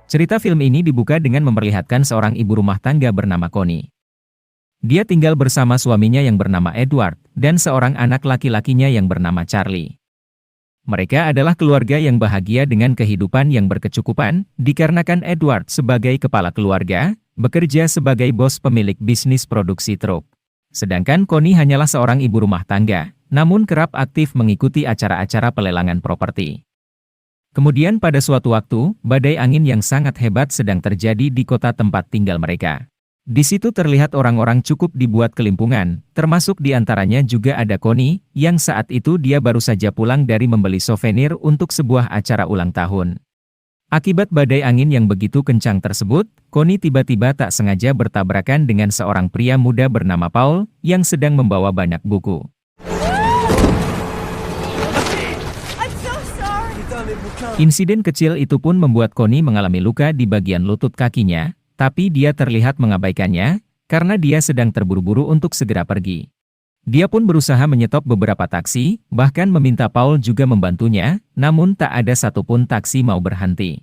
Cerita film ini dibuka dengan memperlihatkan seorang ibu rumah tangga bernama Connie. Dia tinggal bersama suaminya yang bernama Edward, dan seorang anak laki-lakinya yang bernama Charlie. Mereka adalah keluarga yang bahagia dengan kehidupan yang berkecukupan, dikarenakan Edward sebagai kepala keluarga, bekerja sebagai bos pemilik bisnis produksi truk. Sedangkan Connie hanyalah seorang ibu rumah tangga, namun kerap aktif mengikuti acara-acara pelelangan properti. Kemudian pada suatu waktu, badai angin yang sangat hebat sedang terjadi di kota tempat tinggal mereka. Di situ terlihat orang-orang cukup dibuat kelimpungan, termasuk di antaranya juga ada Connie, yang saat itu dia baru saja pulang dari membeli souvenir untuk sebuah acara ulang tahun. Akibat badai angin yang begitu kencang tersebut, Connie tiba-tiba tak sengaja bertabrakan dengan seorang pria muda bernama Paul, yang sedang membawa banyak buku. Insiden kecil itu pun membuat Connie mengalami luka di bagian lutut kakinya, tapi dia terlihat mengabaikannya, karena dia sedang terburu-buru untuk segera pergi. Dia pun berusaha menyetop beberapa taksi, bahkan meminta Paul juga membantunya, namun tak ada satupun taksi mau berhenti.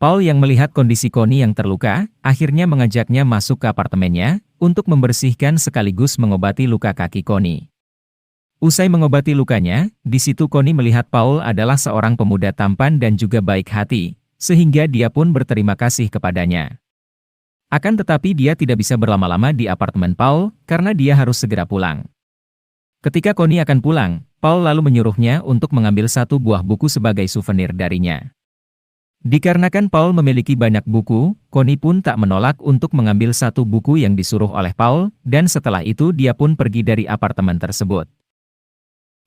Paul yang melihat kondisi Connie yang terluka, akhirnya mengajaknya masuk ke apartemennya, untuk membersihkan sekaligus mengobati luka kaki Connie. Usai mengobati lukanya, di situ Connie melihat Paul adalah seorang pemuda tampan dan juga baik hati, sehingga dia pun berterima kasih kepadanya. Akan tetapi dia tidak bisa berlama-lama di apartemen Paul, karena dia harus segera pulang. Ketika Connie akan pulang, Paul lalu menyuruhnya untuk mengambil satu buah buku sebagai souvenir darinya. Dikarenakan Paul memiliki banyak buku, Connie pun tak menolak untuk mengambil satu buku yang disuruh oleh Paul, dan setelah itu dia pun pergi dari apartemen tersebut.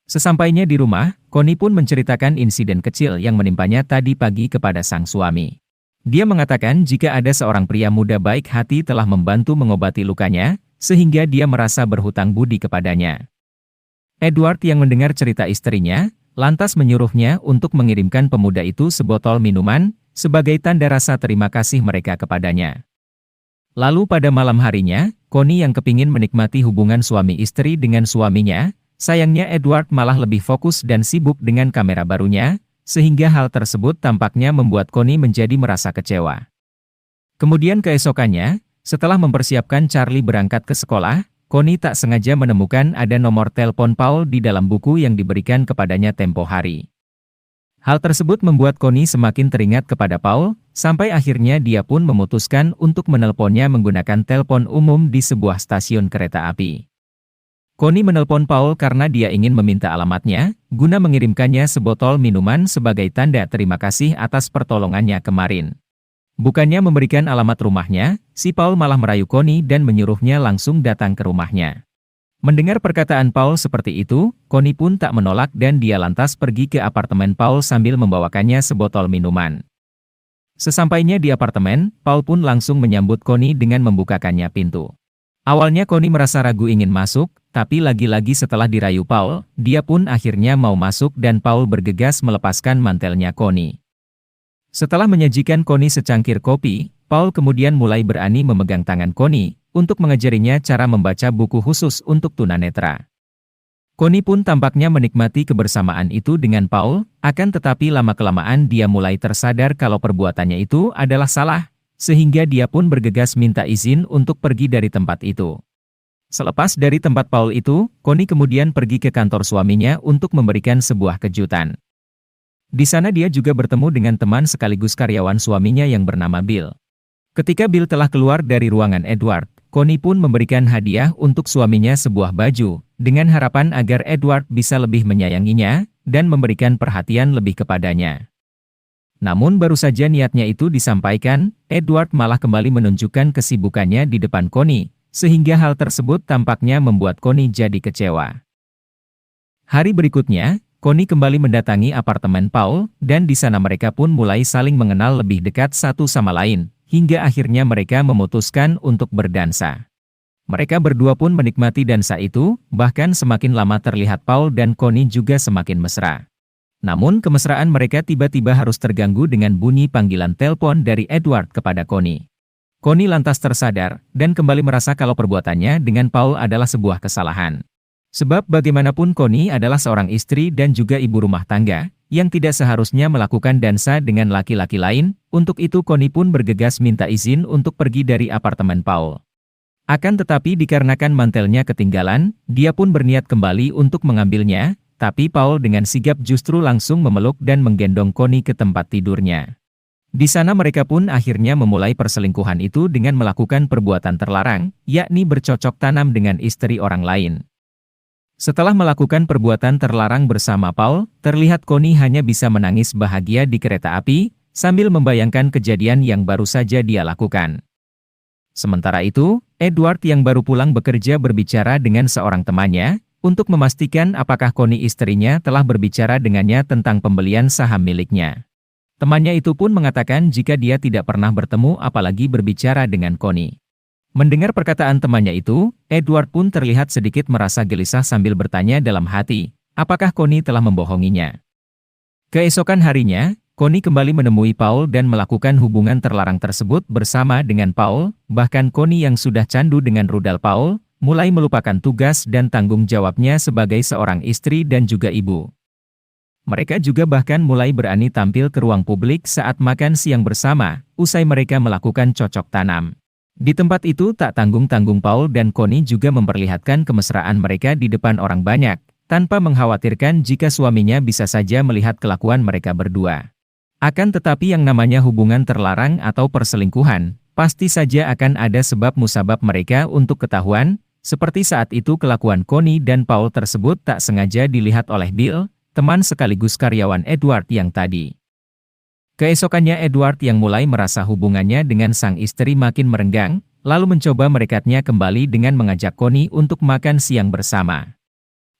Sesampainya di rumah, Connie pun menceritakan insiden kecil yang menimpanya tadi pagi kepada sang suami. Dia mengatakan jika ada seorang pria muda baik hati telah membantu mengobati lukanya, sehingga dia merasa berhutang budi kepadanya. Edward yang mendengar cerita istrinya, lantas menyuruhnya untuk mengirimkan pemuda itu sebotol minuman, sebagai tanda rasa terima kasih mereka kepadanya. Lalu pada malam harinya, Connie yang kepingin menikmati hubungan suami istri dengan suaminya, sayangnya Edward malah lebih fokus dan sibuk dengan kamera barunya, sehingga hal tersebut tampaknya membuat Connie menjadi merasa kecewa. Kemudian keesokannya, setelah mempersiapkan Charlie berangkat ke sekolah, Connie tak sengaja menemukan ada nomor telepon Paul di dalam buku yang diberikan kepadanya tempo hari. Hal tersebut membuat Connie semakin teringat kepada Paul, sampai akhirnya dia pun memutuskan untuk menelponnya menggunakan telepon umum di sebuah stasiun kereta api. Connie menelpon Paul karena dia ingin meminta alamatnya, guna mengirimkannya sebotol minuman sebagai tanda terima kasih atas pertolongannya kemarin. Bukannya memberikan alamat rumahnya, si Paul malah merayu Connie dan menyuruhnya langsung datang ke rumahnya. Mendengar perkataan Paul seperti itu, Connie pun tak menolak dan dia lantas pergi ke apartemen Paul sambil membawakannya sebotol minuman. Sesampainya di apartemen, Paul pun langsung menyambut Connie dengan membukakannya pintu. Awalnya Connie merasa ragu ingin masuk, tapi lagi-lagi setelah dirayu Paul, dia pun akhirnya mau masuk dan Paul bergegas melepaskan mantelnya Connie. Setelah menyajikan Connie secangkir kopi, Paul kemudian mulai berani memegang tangan Connie, untuk mengajarinya cara membaca buku khusus untuk tunanetra. Connie pun tampaknya menikmati kebersamaan itu dengan Paul, akan tetapi lama-kelamaan dia mulai tersadar kalau perbuatannya itu adalah salah, sehingga dia pun bergegas minta izin untuk pergi dari tempat itu. Selepas dari tempat Paul itu, Connie kemudian pergi ke kantor suaminya untuk memberikan sebuah kejutan. Di sana dia juga bertemu dengan teman sekaligus karyawan suaminya yang bernama Bill. Ketika Bill telah keluar dari ruangan Edward, Connie pun memberikan hadiah untuk suaminya sebuah baju, dengan harapan agar Edward bisa lebih menyayanginya, dan memberikan perhatian lebih kepadanya. Namun baru saja niatnya itu disampaikan, Edward malah kembali menunjukkan kesibukannya di depan Connie, sehingga hal tersebut tampaknya membuat Connie jadi kecewa. Hari berikutnya, Connie kembali mendatangi apartemen Paul, dan di sana mereka pun mulai saling mengenal lebih dekat satu sama lain, hingga akhirnya mereka memutuskan untuk berdansa. Mereka berdua pun menikmati dansa itu, bahkan semakin lama terlihat Paul dan Connie juga semakin mesra. Namun kemesraan mereka tiba-tiba harus terganggu dengan bunyi panggilan telepon dari Edward kepada Connie. Connie lantas tersadar, dan kembali merasa kalau perbuatannya dengan Paul adalah sebuah kesalahan. Sebab bagaimanapun Connie adalah seorang istri dan juga ibu rumah tangga, yang tidak seharusnya melakukan dansa dengan laki-laki lain. Untuk itu Connie pun bergegas minta izin untuk pergi dari apartemen Paul. Akan tetapi dikarenakan mantelnya ketinggalan, dia pun berniat kembali untuk mengambilnya, tapi Paul dengan sigap justru langsung memeluk dan menggendong Connie ke tempat tidurnya. Di sana mereka pun akhirnya memulai perselingkuhan itu dengan melakukan perbuatan terlarang, yakni bercocok tanam dengan istri orang lain. Setelah melakukan perbuatan terlarang bersama Paul, terlihat Connie hanya bisa menangis bahagia di kereta api, sambil membayangkan kejadian yang baru saja dia lakukan. Sementara itu, Edward yang baru pulang bekerja berbicara dengan seorang temannya, untuk memastikan apakah Connie istrinya telah berbicara dengannya tentang pembelian saham miliknya. Temannya itu pun mengatakan jika dia tidak pernah bertemu apalagi berbicara dengan Connie. Mendengar perkataan temannya itu, Edward pun terlihat sedikit merasa gelisah sambil bertanya dalam hati, apakah Connie telah membohonginya. Keesokan harinya, Connie kembali menemui Paul dan melakukan hubungan terlarang tersebut bersama dengan Paul, bahkan Connie yang sudah candu dengan rudal Paul, mulai melupakan tugas dan tanggung jawabnya sebagai seorang istri dan juga ibu. Mereka juga bahkan mulai berani tampil ke ruang publik saat makan siang bersama, usai mereka melakukan cocok tanam. Di tempat itu tak tanggung-tanggung Paul dan Connie juga memperlihatkan kemesraan mereka di depan orang banyak, tanpa mengkhawatirkan jika suaminya bisa saja melihat kelakuan mereka berdua. Akan tetapi yang namanya hubungan terlarang atau perselingkuhan, pasti saja akan ada sebab musabab mereka untuk ketahuan, seperti saat itu kelakuan Connie dan Paul tersebut tak sengaja dilihat oleh Bill, teman sekaligus karyawan Edward yang tadi. Keesokannya Edward yang mulai merasa hubungannya dengan sang istri makin merenggang, lalu mencoba merekatnya kembali dengan mengajak Connie untuk makan siang bersama.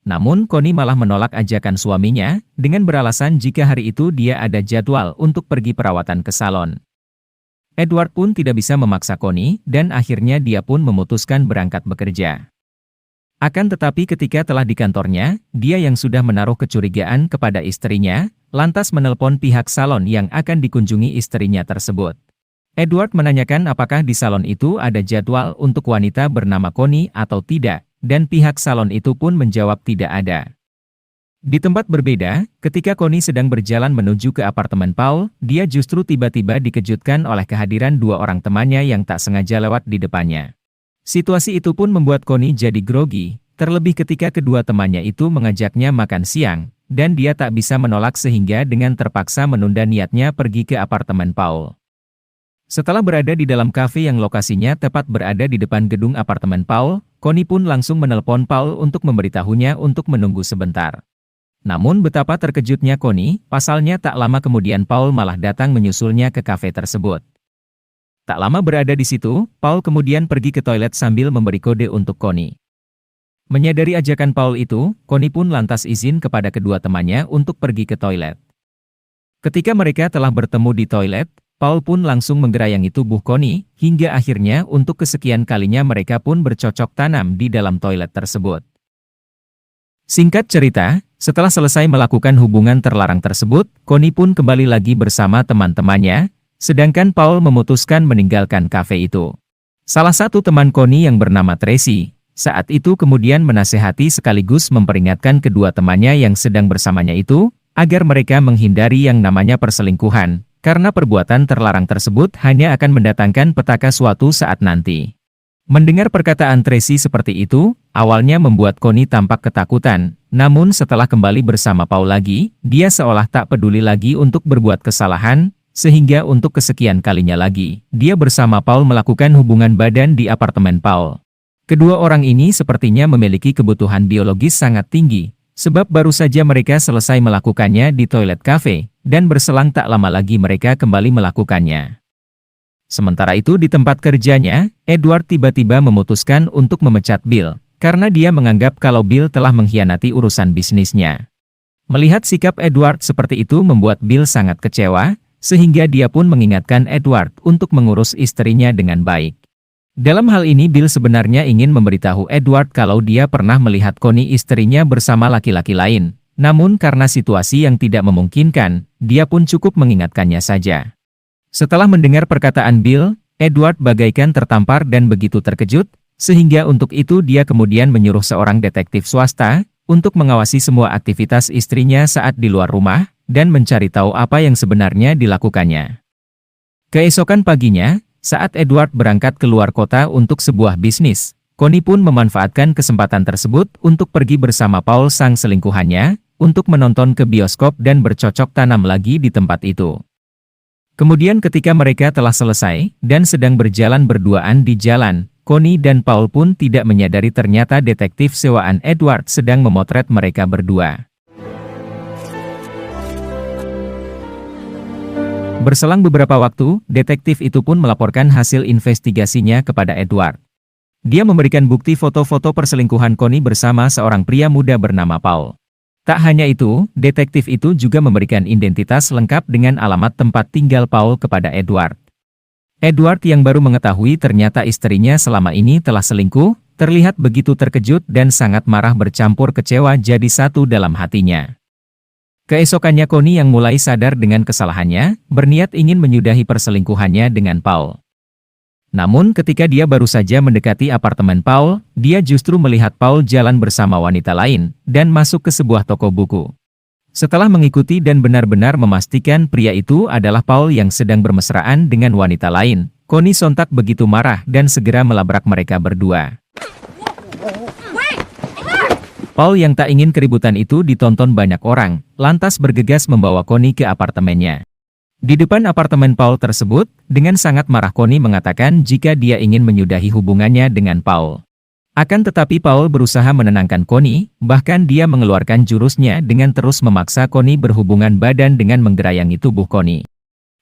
Namun Connie malah menolak ajakan suaminya, dengan beralasan jika hari itu dia ada jadwal untuk pergi perawatan ke salon. Edward pun tidak bisa memaksa Connie, dan akhirnya dia pun memutuskan berangkat bekerja. Akan tetapi ketika telah di kantornya, dia yang sudah menaruh kecurigaan kepada istrinya, lantas menelpon pihak salon yang akan dikunjungi istrinya tersebut. Edward menanyakan apakah di salon itu ada jadwal untuk wanita bernama Connie atau tidak, dan pihak salon itu pun menjawab tidak ada. Di tempat berbeda, ketika Connie sedang berjalan menuju ke apartemen Paul, dia justru tiba-tiba dikejutkan oleh kehadiran dua orang temannya yang tak sengaja lewat di depannya. Situasi itu pun membuat Connie jadi grogi, terlebih ketika kedua temannya itu mengajaknya makan siang, dan dia tak bisa menolak sehingga dengan terpaksa menunda niatnya pergi ke apartemen Paul. Setelah berada di dalam kafe yang lokasinya tepat berada di depan gedung apartemen Paul, Connie pun langsung menelpon Paul untuk memberitahunya untuk menunggu sebentar. Namun betapa terkejutnya Connie, pasalnya tak lama kemudian Paul malah datang menyusulnya ke kafe tersebut. Tak lama berada di situ, Paul kemudian pergi ke toilet sambil memberi kode untuk Connie. Menyadari ajakan Paul itu, Connie pun lantas izin kepada kedua temannya untuk pergi ke toilet. Ketika mereka telah bertemu di toilet, Paul pun langsung menggerayangi tubuh Connie, hingga akhirnya untuk kesekian kalinya mereka pun bercocok tanam di dalam toilet tersebut. Singkat cerita, setelah selesai melakukan hubungan terlarang tersebut, Connie pun kembali lagi bersama teman-temannya, sedangkan Paul memutuskan meninggalkan kafe itu. Salah satu teman Connie yang bernama Tracy, saat itu kemudian menasehati sekaligus memperingatkan kedua temannya yang sedang bersamanya itu, agar mereka menghindari yang namanya perselingkuhan, karena perbuatan terlarang tersebut hanya akan mendatangkan petaka suatu saat nanti. Mendengar perkataan Tracy seperti itu, awalnya membuat Connie tampak ketakutan, namun setelah kembali bersama Paul lagi, dia seolah tak peduli lagi untuk berbuat kesalahan, sehingga untuk kesekian kalinya lagi, dia bersama Paul melakukan hubungan badan di apartemen Paul. Kedua orang ini sepertinya memiliki kebutuhan biologis sangat tinggi, sebab baru saja mereka selesai melakukannya di toilet cafe, dan berselang tak lama lagi mereka kembali melakukannya. Sementara itu di tempat kerjanya, Edward tiba-tiba memutuskan untuk memecat Bill, karena dia menganggap kalau Bill telah mengkhianati urusan bisnisnya. Melihat sikap Edward seperti itu membuat Bill sangat kecewa, sehingga dia pun mengingatkan Edward untuk mengurus istrinya dengan baik. Dalam hal ini Bill sebenarnya ingin memberitahu Edward kalau dia pernah melihat Connie istrinya bersama laki-laki lain, namun karena situasi yang tidak memungkinkan, dia pun cukup mengingatkannya saja. Setelah mendengar perkataan Bill, Edward bagaikan tertampar dan begitu terkejut, sehingga untuk itu dia kemudian menyuruh seorang detektif swasta untuk mengawasi semua aktivitas istrinya saat di luar rumah, dan mencari tahu apa yang sebenarnya dilakukannya. Keesokan paginya, saat Edward berangkat keluar kota untuk sebuah bisnis, Connie pun memanfaatkan kesempatan tersebut untuk pergi bersama Paul sang selingkuhannya, untuk menonton ke bioskop dan bercocok tanam lagi di tempat itu. Kemudian ketika mereka telah selesai, dan sedang berjalan berduaan di jalan, Connie dan Paul pun tidak menyadari ternyata detektif sewaan Edward sedang memotret mereka berdua. Berselang beberapa waktu, detektif itu pun melaporkan hasil investigasinya kepada Edward. Dia memberikan bukti foto-foto perselingkuhan Connie bersama seorang pria muda bernama Paul. Tak hanya itu, detektif itu juga memberikan identitas lengkap dengan alamat tempat tinggal Paul kepada Edward. Edward yang baru mengetahui ternyata istrinya selama ini telah selingkuh, terlihat begitu terkejut dan sangat marah bercampur kecewa jadi satu dalam hatinya. Keesokannya Connie yang mulai sadar dengan kesalahannya, berniat ingin menyudahi perselingkuhannya dengan Paul. Namun ketika dia baru saja mendekati apartemen Paul, dia justru melihat Paul jalan bersama wanita lain, dan masuk ke sebuah toko buku. Setelah mengikuti dan benar-benar memastikan pria itu adalah Paul yang sedang bermesraan dengan wanita lain, Connie sontak begitu marah dan segera melabrak mereka berdua. Paul yang tak ingin keributan itu ditonton banyak orang, lantas bergegas membawa Connie ke apartemennya. Di depan apartemen Paul tersebut, dengan sangat marah Connie mengatakan jika dia ingin menyudahi hubungannya dengan Paul. Akan tetapi Paul berusaha menenangkan Connie, bahkan dia mengeluarkan jurusnya dengan terus memaksa Connie berhubungan badan dengan menggerayangi tubuh Connie.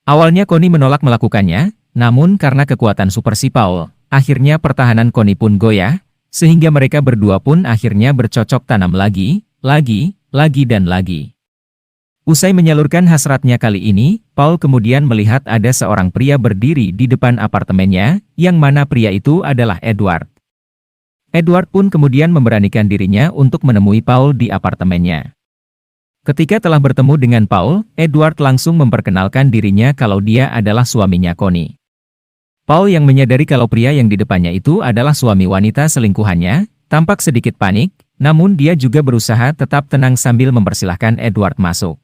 Awalnya Connie menolak melakukannya, namun karena kekuatan super si Paul, akhirnya pertahanan Connie pun goyah, sehingga mereka berdua pun akhirnya bercocok tanam lagi dan lagi. Usai menyalurkan hasratnya kali ini, Paul kemudian melihat ada seorang pria berdiri di depan apartemennya, yang mana pria itu adalah Edward. Edward pun kemudian memberanikan dirinya untuk menemui Paul di apartemennya. Ketika telah bertemu dengan Paul, Edward langsung memperkenalkan dirinya kalau dia adalah suaminya Connie. Paul yang menyadari kalau pria yang di depannya itu adalah suami wanita selingkuhannya, tampak sedikit panik, namun dia juga berusaha tetap tenang sambil mempersilahkan Edward masuk.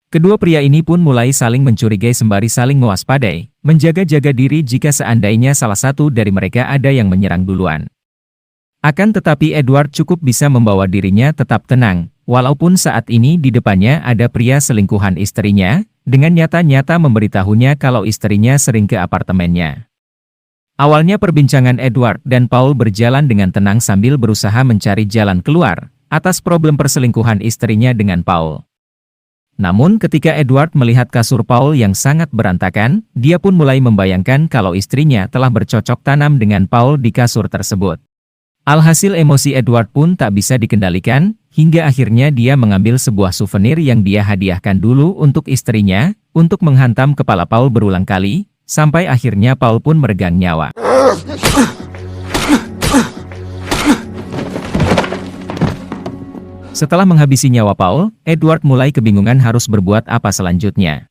Kedua pria ini pun mulai saling mencurigai sembari saling mewaspadai, menjaga-jaga diri jika seandainya salah satu dari mereka ada yang menyerang duluan. Akan tetapi Edward cukup bisa membawa dirinya tetap tenang, walaupun saat ini di depannya ada pria selingkuhan istrinya, dengan nyata-nyata memberitahunya kalau istrinya sering ke apartemennya. Awalnya perbincangan Edward dan Paul berjalan dengan tenang sambil berusaha mencari jalan keluar atas problem perselingkuhan istrinya dengan Paul. Namun ketika Edward melihat kasur Paul yang sangat berantakan, dia pun mulai membayangkan kalau istrinya telah bercocok tanam dengan Paul di kasur tersebut. Alhasil emosi Edward pun tak bisa dikendalikan, hingga akhirnya dia mengambil sebuah souvenir yang dia hadiahkan dulu untuk istrinya, untuk menghantam kepala Paul berulang kali, sampai akhirnya Paul pun meregang nyawa. Setelah menghabisi nyawa Paul, Edward mulai kebingungan harus berbuat apa selanjutnya.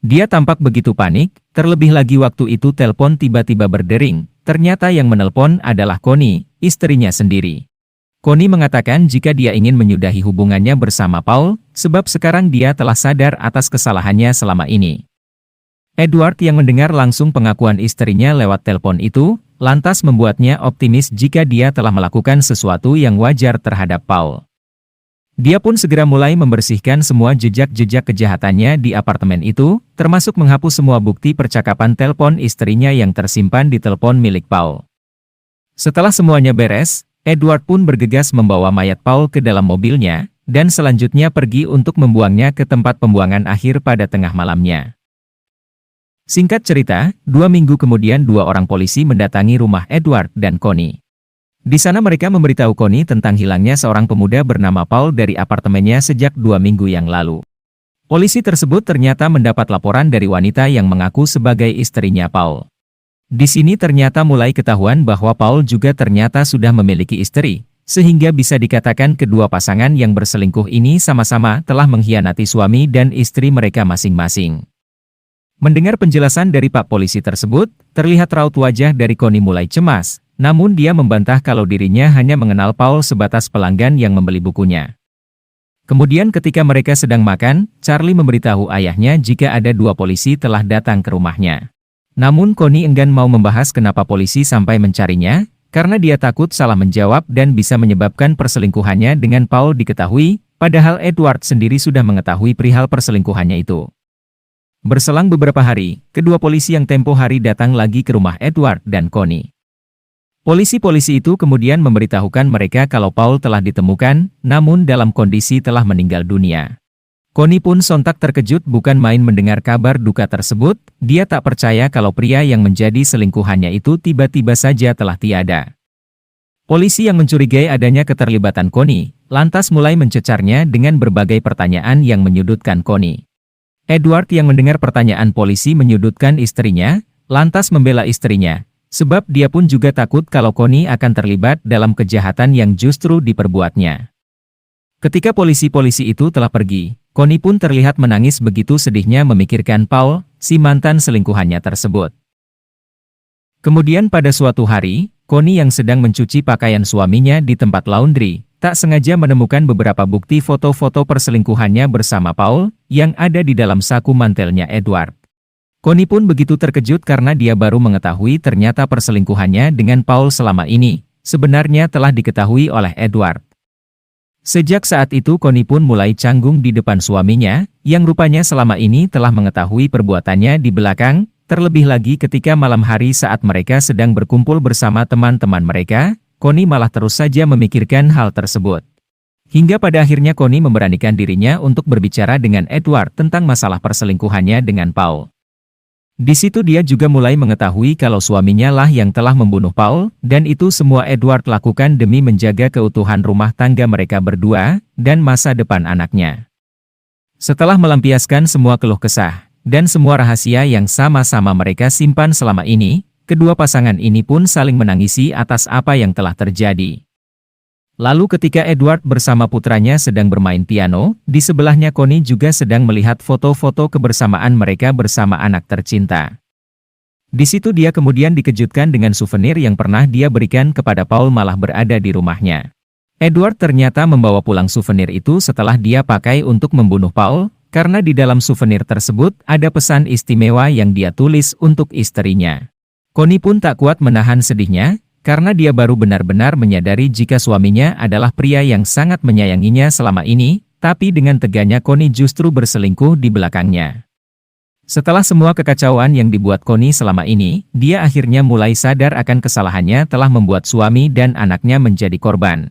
Dia tampak begitu panik, terlebih lagi waktu itu telepon tiba-tiba berdering, ternyata yang menelpon adalah Connie, istrinya sendiri. Connie mengatakan jika dia ingin menyudahi hubungannya bersama Paul, sebab sekarang dia telah sadar atas kesalahannya selama ini. Edward yang mendengar langsung pengakuan istrinya lewat telepon itu, lantas membuatnya optimis jika dia telah melakukan sesuatu yang wajar terhadap Paul. Dia pun segera mulai membersihkan semua jejak-jejak kejahatannya di apartemen itu, termasuk menghapus semua bukti percakapan telepon istrinya yang tersimpan di telepon milik Paul. Setelah semuanya beres, Edward pun bergegas membawa mayat Paul ke dalam mobilnya, dan selanjutnya pergi untuk membuangnya ke tempat pembuangan akhir pada tengah malamnya. Singkat cerita, 2 minggu kemudian 2 orang polisi mendatangi rumah Edward dan Connie. Di sana mereka memberitahu Connie tentang hilangnya seorang pemuda bernama Paul dari apartemennya sejak 2 minggu yang lalu. Polisi tersebut ternyata mendapat laporan dari wanita yang mengaku sebagai istrinya Paul. Di sini ternyata mulai ketahuan bahwa Paul juga ternyata sudah memiliki istri, sehingga bisa dikatakan kedua pasangan yang berselingkuh ini sama-sama telah mengkhianati suami dan istri mereka masing-masing. Mendengar penjelasan dari Pak Polisi tersebut, terlihat raut wajah dari Connie mulai cemas, namun dia membantah kalau dirinya hanya mengenal Paul sebatas pelanggan yang membeli bukunya. Kemudian ketika mereka sedang makan, Charlie memberitahu ayahnya jika ada 2 polisi telah datang ke rumahnya. Namun Connie enggan mau membahas kenapa polisi sampai mencarinya, karena dia takut salah menjawab dan bisa menyebabkan perselingkuhannya dengan Paul diketahui, padahal Edward sendiri sudah mengetahui perihal perselingkuhannya itu. Berselang beberapa hari, kedua polisi yang tempo hari datang lagi ke rumah Edward dan Connie. Polisi-polisi itu kemudian memberitahukan mereka kalau Paul telah ditemukan, namun dalam kondisi telah meninggal dunia. Connie pun sontak terkejut bukan main mendengar kabar duka tersebut, dia tak percaya kalau pria yang menjadi selingkuhannya itu tiba-tiba saja telah tiada. Polisi yang mencurigai adanya keterlibatan Connie, lantas mulai mencecarnya dengan berbagai pertanyaan yang menyudutkan Connie. Edward yang mendengar pertanyaan polisi menyudutkan istrinya, lantas membela istrinya. Sebab dia pun juga takut kalau Connie akan terlibat dalam kejahatan yang justru diperbuatnya. Ketika polisi-polisi itu telah pergi, Connie pun terlihat menangis begitu sedihnya memikirkan Paul, si mantan selingkuhannya tersebut. Kemudian pada suatu hari, Connie yang sedang mencuci pakaian suaminya di tempat laundry, tak sengaja menemukan beberapa bukti foto-foto perselingkuhannya bersama Paul, yang ada di dalam saku mantelnya Edward. Connie pun begitu terkejut karena dia baru mengetahui ternyata perselingkuhannya dengan Paul selama ini, sebenarnya telah diketahui oleh Edward. Sejak saat itu Connie pun mulai canggung di depan suaminya, yang rupanya selama ini telah mengetahui perbuatannya di belakang, terlebih lagi ketika malam hari saat mereka sedang berkumpul bersama teman-teman mereka, Connie malah terus saja memikirkan hal tersebut. Hingga pada akhirnya Connie memberanikan dirinya untuk berbicara dengan Edward tentang masalah perselingkuhannya dengan Paul. Di situ dia juga mulai mengetahui kalau suaminya lah yang telah membunuh Paul, dan itu semua Edward lakukan demi menjaga keutuhan rumah tangga mereka berdua, dan masa depan anaknya. Setelah melampiaskan semua keluh kesah, dan semua rahasia yang sama-sama mereka simpan selama ini, kedua pasangan ini pun saling menangisi atas apa yang telah terjadi. Lalu ketika Edward bersama putranya sedang bermain piano, di sebelahnya Connie juga sedang melihat foto-foto kebersamaan mereka bersama anak tercinta. Di situ dia kemudian dikejutkan dengan souvenir yang pernah dia berikan kepada Paul malah berada di rumahnya. Edward ternyata membawa pulang souvenir itu setelah dia pakai untuk membunuh Paul, karena di dalam souvenir tersebut ada pesan istimewa yang dia tulis untuk istrinya. Connie pun tak kuat menahan sedihnya, karena dia baru benar-benar menyadari jika suaminya adalah pria yang sangat menyayanginya selama ini, tapi dengan teganya Connie justru berselingkuh di belakangnya. Setelah semua kekacauan yang dibuat Connie selama ini, dia akhirnya mulai sadar akan kesalahannya telah membuat suami dan anaknya menjadi korban.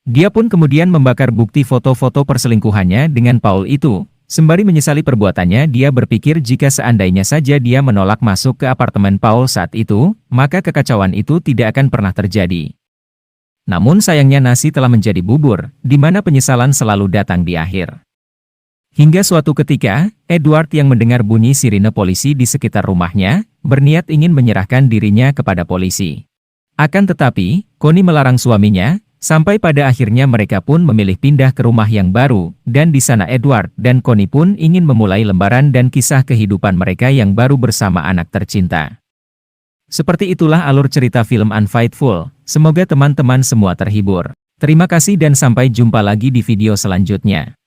Dia pun kemudian membakar bukti foto-foto perselingkuhannya dengan Paul itu. Sembari menyesali perbuatannya, dia berpikir jika seandainya saja dia menolak masuk ke apartemen Paul saat itu, maka kekacauan itu tidak akan pernah terjadi. Namun sayangnya nasi telah menjadi bubur, di mana penyesalan selalu datang di akhir. Hingga suatu ketika, Edward yang mendengar bunyi sirine polisi di sekitar rumahnya, berniat ingin menyerahkan dirinya kepada polisi. Akan tetapi, Connie melarang suaminya, sampai pada akhirnya mereka pun memilih pindah ke rumah yang baru, dan di sana Edward dan Connie pun ingin memulai lembaran dan kisah kehidupan mereka yang baru bersama anak tercinta. Seperti itulah alur cerita film Unfaithful, semoga teman-teman semua terhibur. Terima kasih dan sampai jumpa lagi di video selanjutnya.